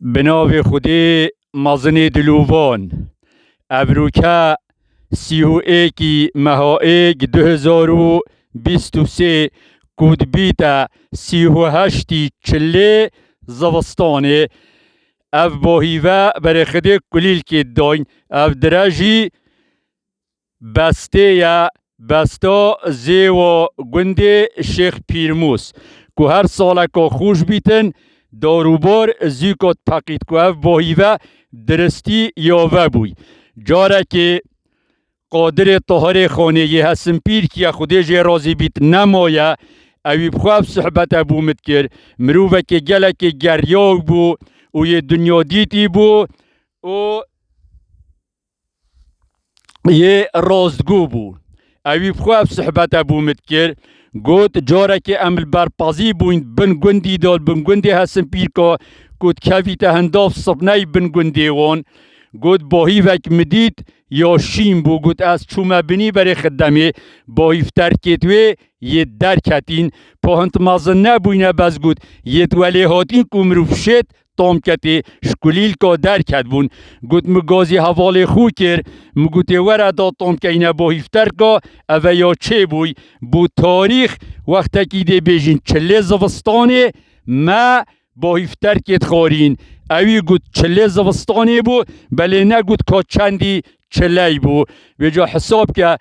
بناو خودی مزن دلوان ابروکه 31 مهائگ 2023 کود بیتا 38 چله زوستانه اف باهیوه برای خودی کلیل که داین اف درجی بسته یا بستا زیو گنده شیخ پیرموس که هر ساله که خوش بیتن داروبار زیکات پاکیت که اف باهیوه درستی یاوه بوی جاره که قادر طهر خانه یه هستم پیر که خودی جه رازی بیت نمایه اوی بخواب صحبت ابو متکر مروفه که گله که گریاو بو و یه دنیا دیتی بو و یه رازگو بو اوی بخواب صحبت ابو متکر گوت جاره که عمل برپازی بوین بن گندی دال بن گندی هستم پیر که گوت کفی تهنداف صبنای بن گندی وان گوت باهی وک مدید یا شیم بو گوت از چومه بینی برای خدمه باهی فترکتوه یه درکتین پاهنت مازن نبوینه بز گوت یه تولی هاتین کمروف شد تام کتی شکلیل که درکت بون گوت مگازی حواله خو کر مگوت وره دا تام که اینه باهی فترکا اوه یا چه بوی بو تاریخ وقتا که ده بیجین چله زوستانه ما باهی فترکت خارین اوی گوت چله زوستانه بو بله نه گوت که چندی چلی بو ویجا حساب که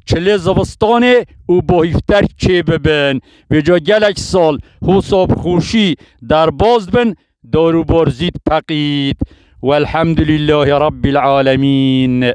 چله زوستانه و باهیفتر چه ببن ویجا گلک سال حساب خوشی در باز بن دارو بارزید پقید والحمد لله رب العالمین.